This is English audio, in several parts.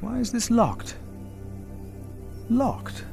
Why is this locked? Locked?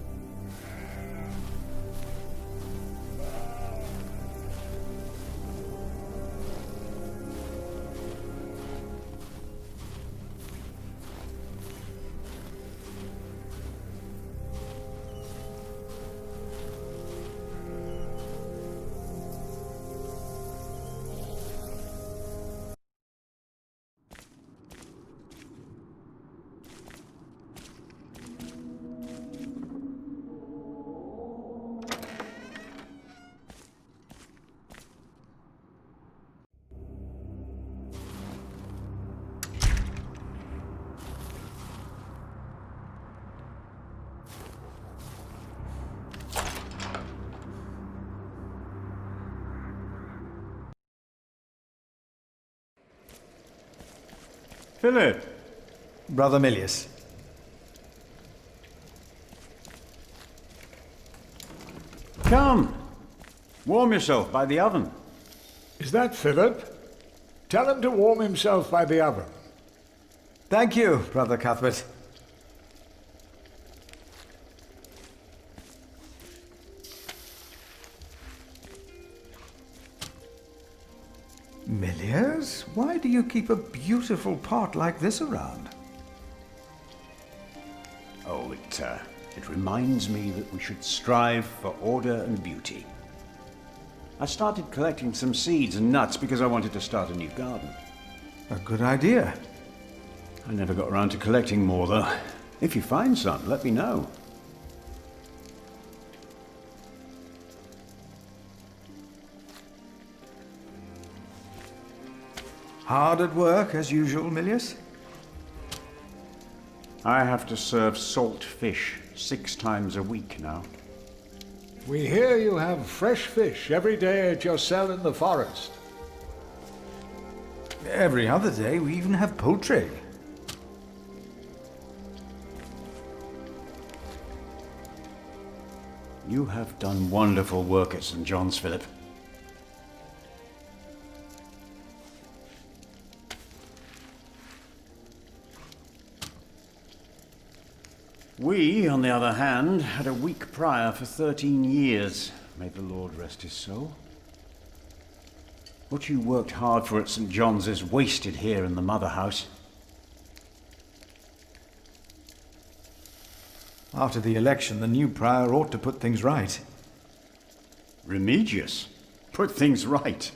Philip! Brother Milius. Come! Warm yourself by the oven. Is that Philip? Tell him to warm himself by the oven. Thank you, Brother Cuthbert. Milius, why do you keep a beautiful pot like this around? Oh, it reminds me that we should strive for order and beauty. I started collecting some seeds and nuts because I wanted to start a new garden. A good idea. I never got around to collecting more, though. If you find some, let me know. Hard at work, as usual, Milius? I have to serve salt fish 6 times a week now. We hear you have fresh fish every day at your cell in the forest. Every other day, we even have poultry. You have done wonderful work at St. John's, Philip. We, on the other hand, had a weak prior for 13 years. May the Lord rest his soul. What you worked hard for at St. John's is wasted here in the mother house. After the election, the new prior ought to put things right. Remigius? Put things right.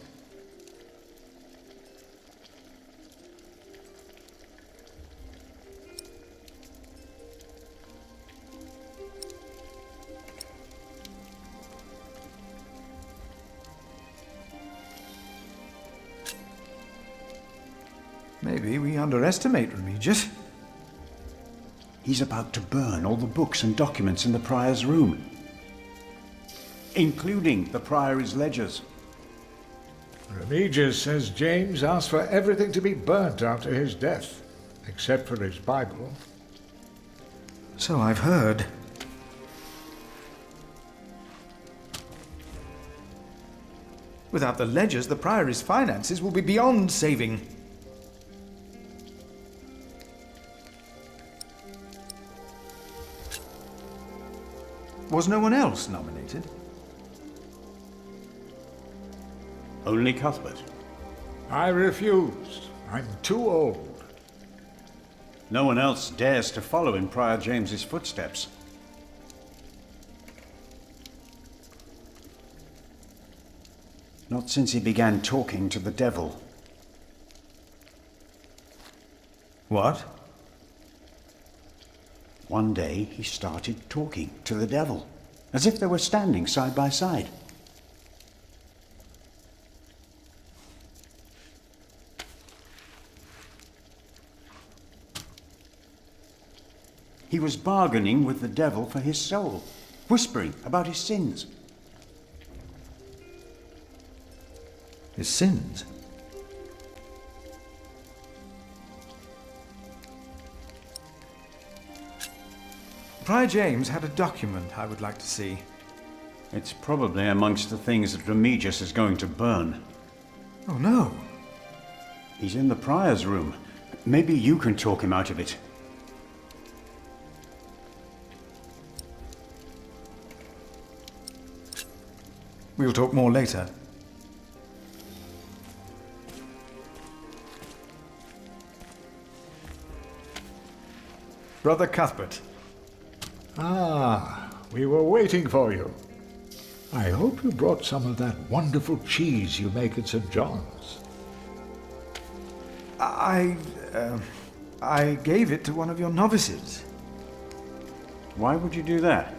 Maybe we underestimate Remigius. He's about to burn all the books and documents in the prior's room, including the priory's ledgers. Remigius says James asked for everything to be burnt after his death, except for his Bible. So I've heard. Without the ledgers, the priory's finances will be beyond saving. Was no one else nominated? Only Cuthbert. I refused. I'm too old. No one else dares to follow in Prior James's footsteps. Not since he began talking to the devil. What? One day he started talking to the devil, as if they were standing side by side. He was bargaining with the devil for his soul, whispering about his sins. His sins? Prior James had a document I would like to see. It's probably amongst the things that Remigius is going to burn. Oh no. He's in the prior's room. Maybe you can talk him out of it. We'll talk more later. Brother Cuthbert. Ah, we were waiting for you. I hope you brought some of that wonderful cheese you make at St. John's. I gave it to one of your novices. Why would you do that?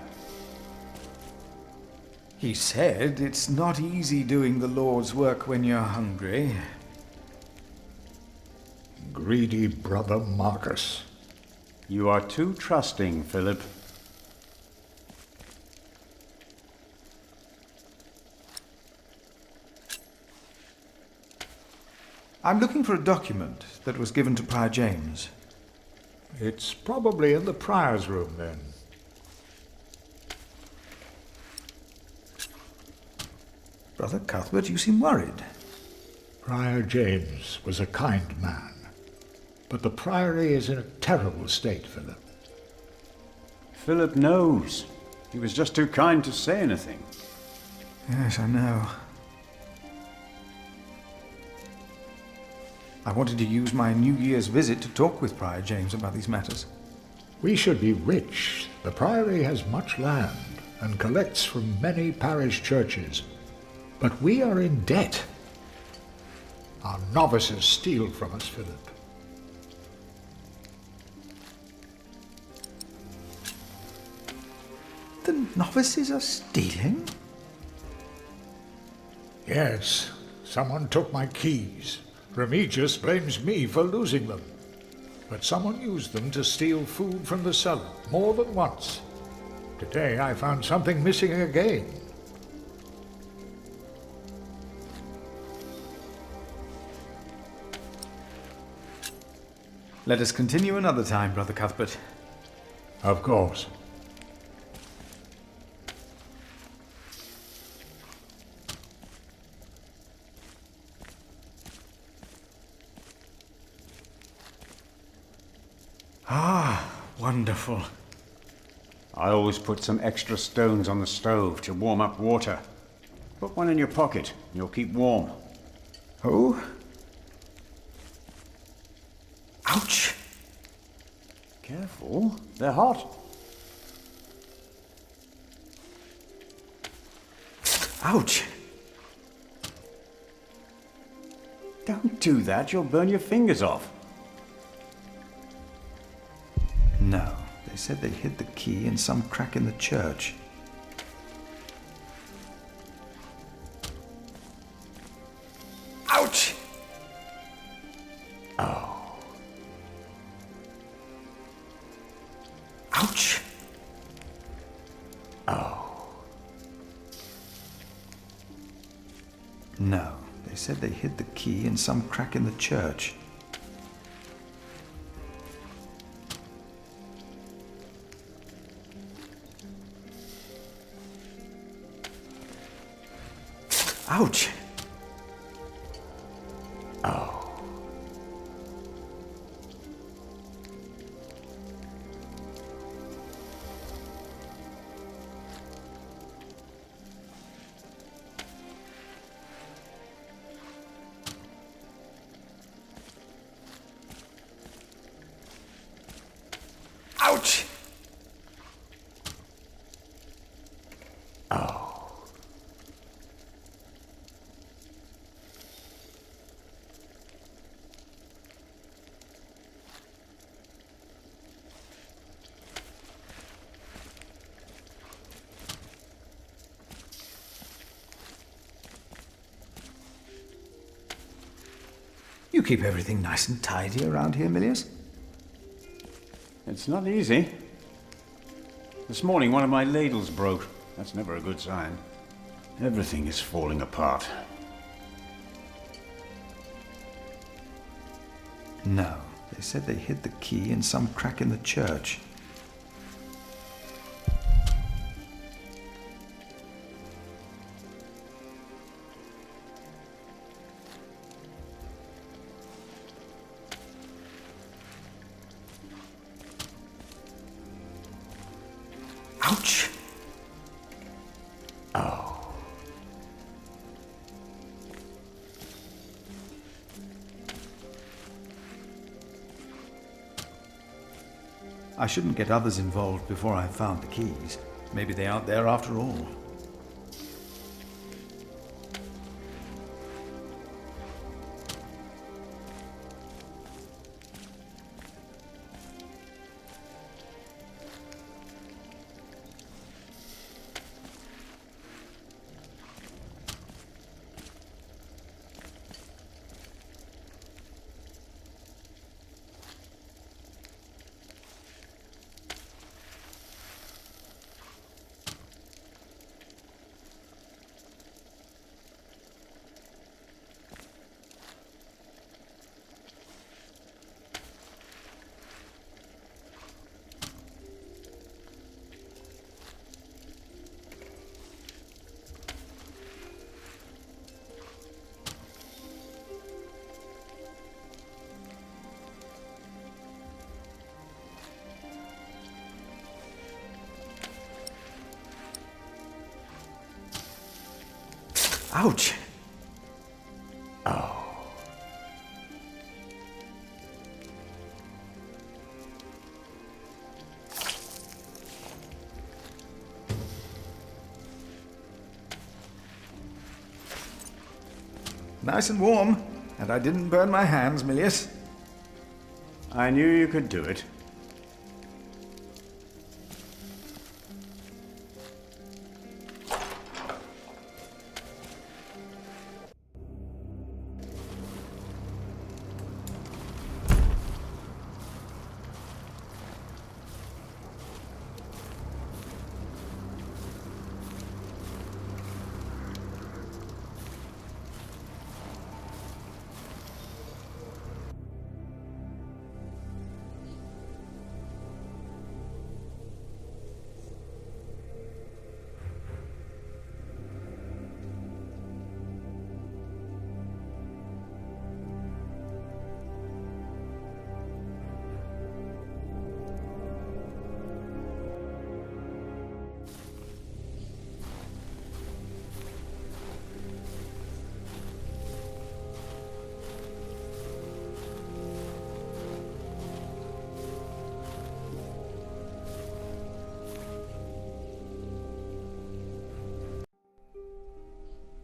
He said it's not easy doing the Lord's work when you're hungry. Greedy brother Marcus. You are too trusting, Philip. I'm looking for a document that was given to Prior James. It's probably in the prior's room, then. Brother Cuthbert, you seem worried. Prior James was a kind man, but the priory is in a terrible state, Philip. Philip knows. He was just too kind to say anything. Yes, I know. I wanted to use my New Year's visit to talk with Prior James about these matters. We should be rich. The priory has much land and collects from many parish churches. But we are in debt. Our novices steal from us, Philip. The novices are stealing? Yes, someone took my keys. Remigius blames me for losing them. But someone used them to steal food from the cellar, more than once. Today I found something missing again. Let us continue another time, Brother Cuthbert. Of course. Ah, wonderful. I always put some extra stones on the stove to warm up water. Put one in your pocket, and you'll keep warm. Oh? Ouch! Careful, they're hot. Ouch! Don't do that, you'll burn your fingers off. No, they said they hid the key in some crack in the church. Ouch! Oh. Ouch! Oh. No, they said they hid the key in some crack in the church. Ouch! Oh. Ouch! Oh. You keep everything nice and tidy around here, Milius? It's not easy. This morning one of my ladles broke. That's never a good sign. Everything is falling apart. No, they said they hid the key in some crack in the church. Ouch! Oh. I shouldn't get others involved before I've found the keys. Maybe they aren't there after all. Ouch! Oh. Nice and warm, and I didn't burn my hands, Milius. I knew you could do it.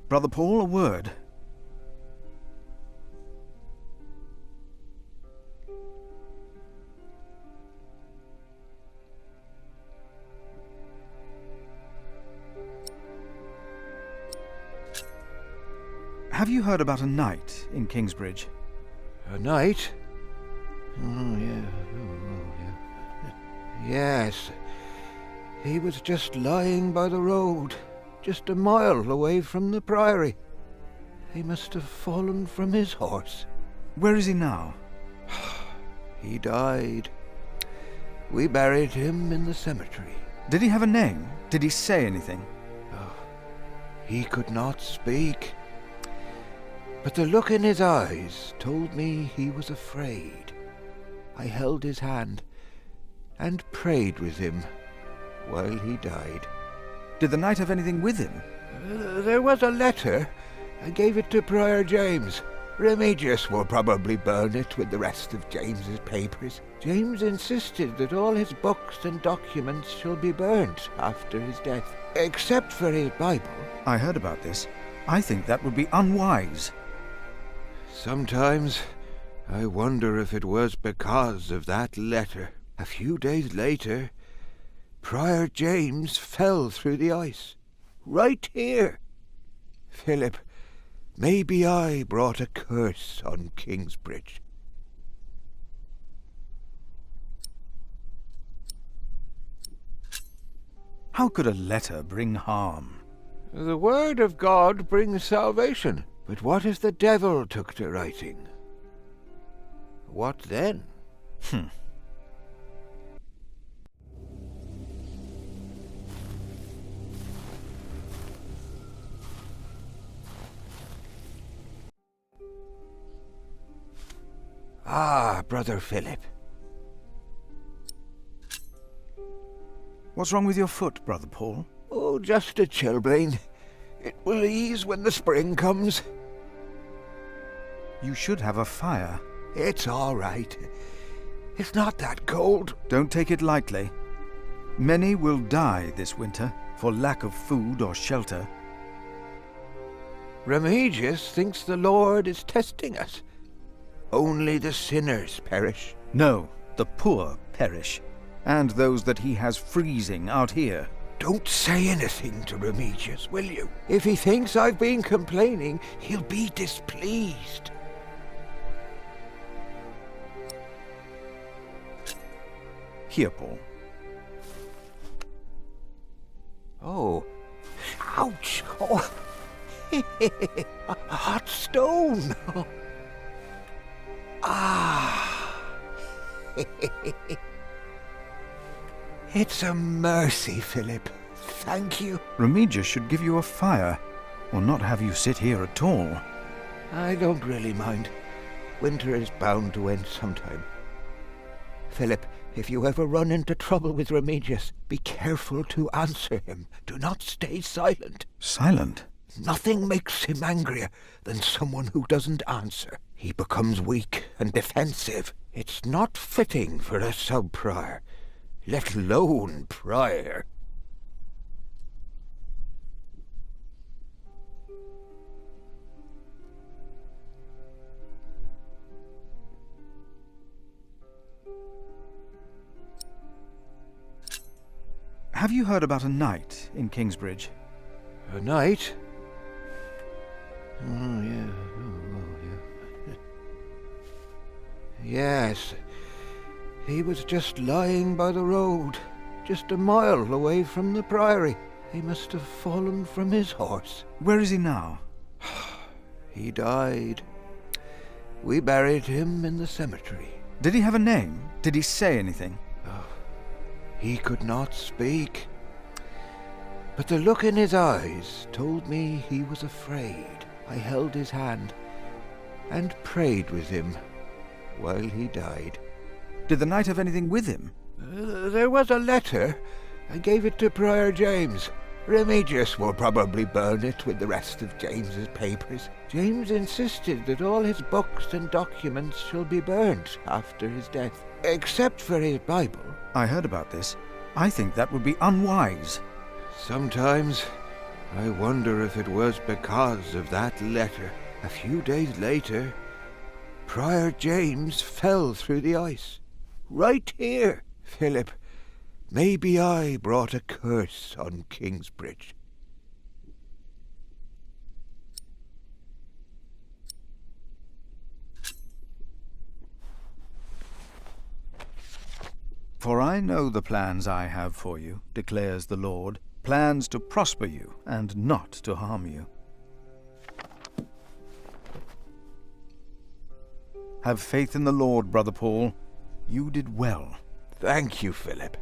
Brother Paul, a word. Have you heard about a knight in Kingsbridge? A knight? Oh, yeah. Oh, yeah. Yes. He was just lying by the road, just a mile away from the priory. He must have fallen from his horse. Where is he now? He died. We buried him in the cemetery. Did he have a name? Did he say anything? Oh, he could not speak. But the look in his eyes told me he was afraid. I held his hand and prayed with him while he died. Did the knight have anything with him? There was a letter. I gave it to Prior James. Remigius will probably burn it with the rest of James's papers. James insisted that all his books and documents shall be burnt after his death, except for his Bible. I heard about this. I think that would be unwise. Sometimes I wonder if it was because of that letter. A few days later, Prior James fell through the ice. Right here. Philip, maybe I brought a curse on Kingsbridge. How could a letter bring harm? The word of God brings salvation. But what if the devil took to writing? What then? Ah, Brother Philip. What's wrong with your foot, Brother Paul? Oh, just a chilblain. It will ease when the spring comes. You should have a fire. It's all right. It's not that cold. Don't take it lightly. Many will die this winter for lack of food or shelter. Remigius thinks the Lord is testing us. Only the sinners perish. No, the poor perish, and those that he has freezing out here. Don't say anything to Remigius, will you? If he thinks I've been complaining, he'll be displeased. Here, Paul. Oh. Ouch! Oh. A hot stone! Ah! It's a mercy, Philip. Thank you. Remigius should give you a fire, or not have you sit here at all. I don't really mind. Winter is bound to end sometime. Philip, if you ever run into trouble with Remigius, be careful to answer him. Do not stay silent. Silent? Nothing makes him angrier than someone who doesn't answer. He becomes weak and defensive. It's not fitting for a sub-prior, let alone prior. Have you heard about a knight in Kingsbridge? A knight? Oh, yeah. Oh, yeah. Yes. He was just lying by the road, just a mile away from the priory. He must have fallen from his horse. Where is he now? He died. We buried him in the cemetery. Did he have a name? Did he say anything? He could not speak. But the look in his eyes told me he was afraid. I held his hand and prayed with him while he died. Did the knight have anything with him? There was a letter. I gave it to Prior James. Remigius will probably burn it with the rest of James's papers. James insisted that all his books and documents shall be burnt after his death, except for his Bible. I heard about this. I think that would be unwise. Sometimes I wonder if it was because of that letter. A few days later, Prior James fell through the ice. Right here, Philip. Maybe I brought a curse on Kingsbridge. For I know the plans I have for you, declares the Lord, plans to prosper you and not to harm you. Have faith in the Lord, Brother Paul. You did well. Thank you, Philip.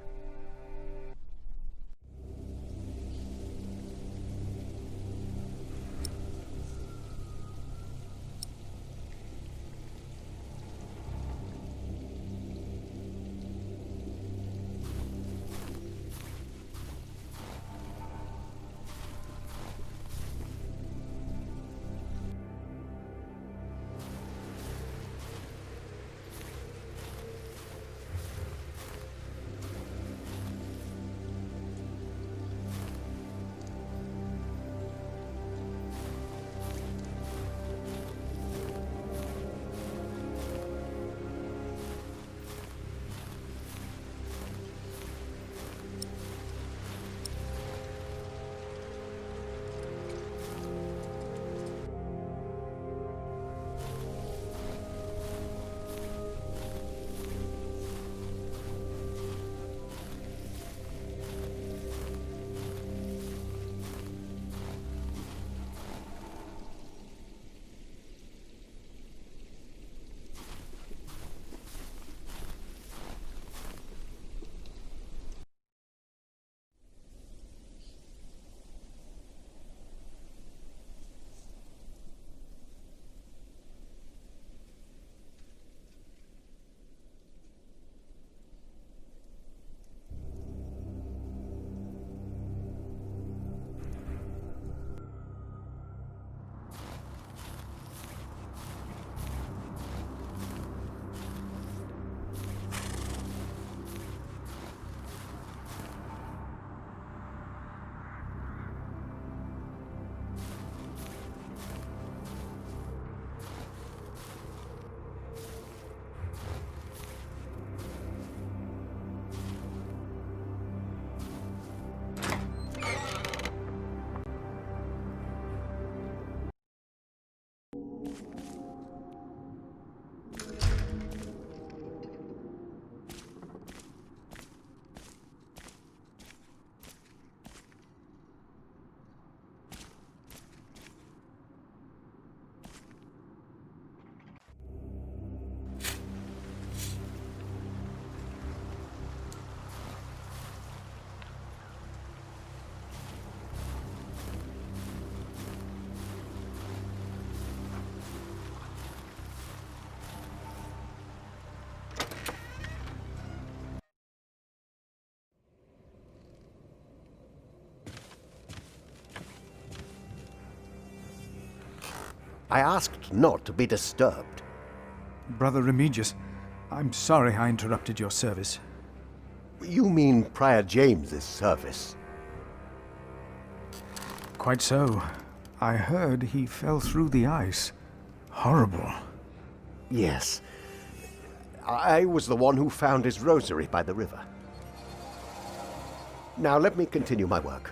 I asked not to be disturbed. Brother Remigius, I'm sorry I interrupted your service. You mean Prior James's service? Quite so. I heard he fell through the ice. Horrible. Yes. I was the one who found his rosary by the river. Now let me continue my work.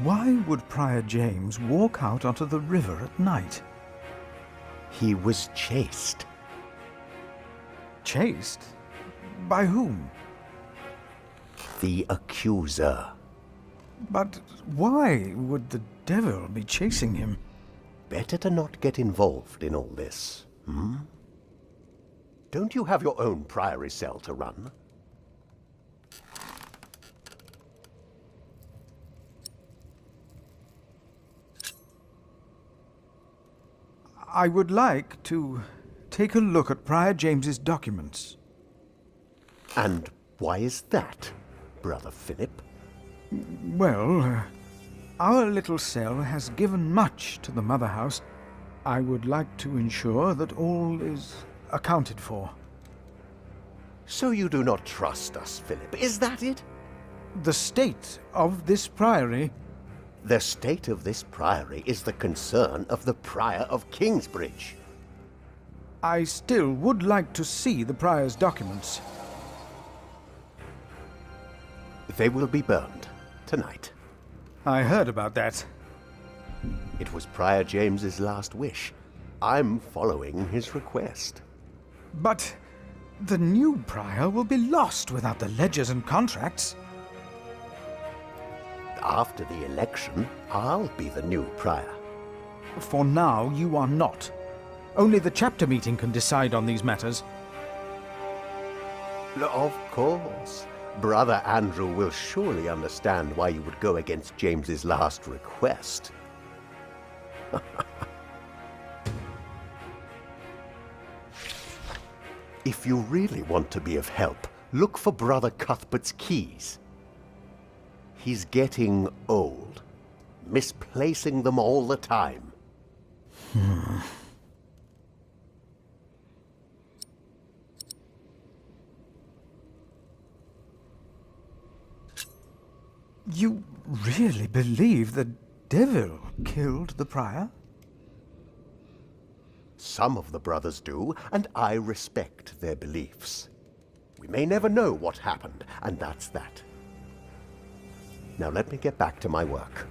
Why would Prior James walk out onto the river at night? He was chased. Chased? By whom? The accuser. But why would the devil be chasing him? Better to not get involved in all this, Don't you have your own priory cell to run? I would like to take a look at Prior James's documents. And why is that, Brother Philip? Well, our little cell has given much to the Mother House. I would like to ensure that all is accounted for. So you do not trust us, Philip, is that it? The state of this priory... The state of this priory is the concern of the Prior of Kingsbridge. I still would like to see the prior's documents. They will be burned tonight. I heard about that. It was Prior James's last wish. I'm following his request. But the new prior will be lost without the ledgers and contracts. After the election, I'll be the new prior. For now, you are not. Only the chapter meeting can decide on these matters. Of course. Brother Andrew will surely understand why you would go against James's last request. If you really want to be of help, look for Brother Cuthbert's keys. He's getting old, misplacing them all the time. You really believe the devil killed the prior? Some of the brothers do, and I respect their beliefs. We may never know what happened, and that's that. Now let me get back to my work.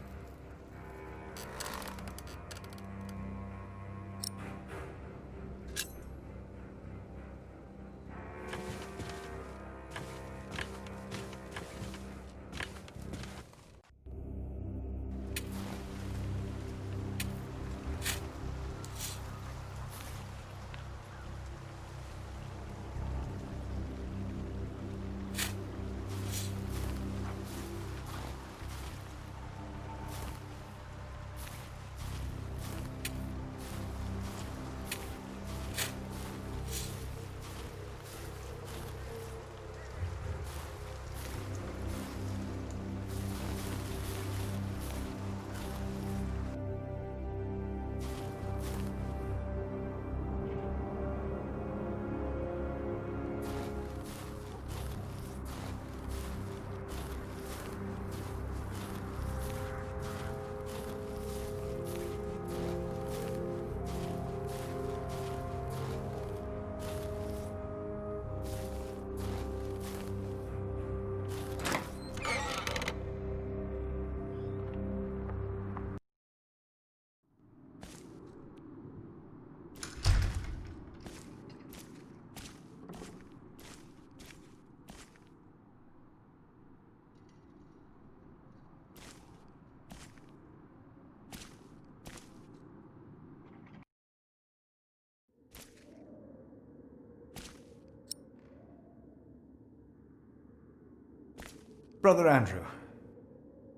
Brother Andrew.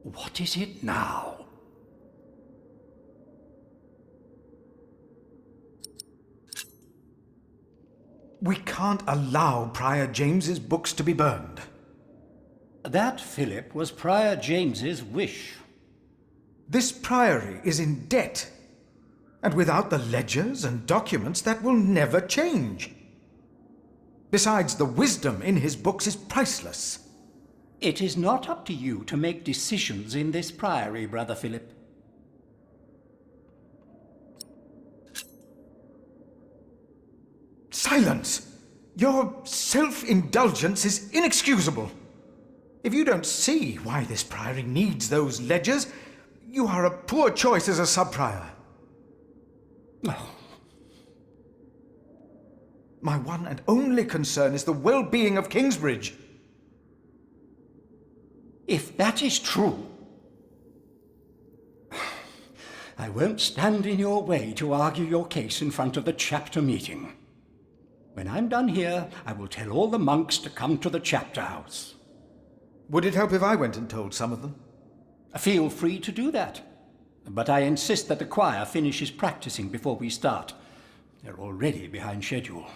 What is it now? We can't allow Prior James's books to be burned. That, Philip, was Prior James's wish. This priory is in debt. And without the ledgers and documents, that will never change. Besides, the wisdom in his books is priceless. It is not up to you to make decisions in this priory, Brother Philip. Silence! Your self-indulgence is inexcusable. If you don't see why this priory needs those ledgers, you are a poor choice as a sub-prior. Oh. My one and only concern is the well-being of Kingsbridge. If that is true, I won't stand in your way to argue your case in front of the chapter meeting. When I'm done here, I will tell all the monks to come to the chapter house. Would it help if I went and told some of them? Feel free to do that. But I insist that the choir finishes practicing before we start. They're already behind schedule.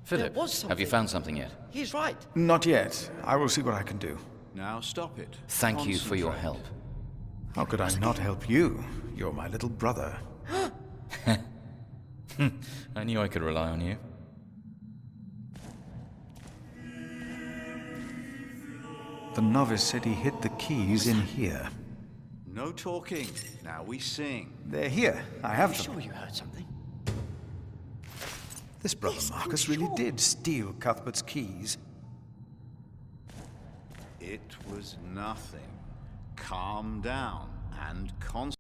Philip, have you found something yet? He's right. Not yet. I will see what I can do. Now stop it. Thank you for your help. How could I not help you? You're my little brother. I knew I could rely on you. The novice said he hid the keys in here. No talking. Now we sing. They're here. I have them. Sure you heard something? This brother Yes, I'm Marcus really sure. did steal Cuthbert's keys. It was nothing. Calm down and concentrate.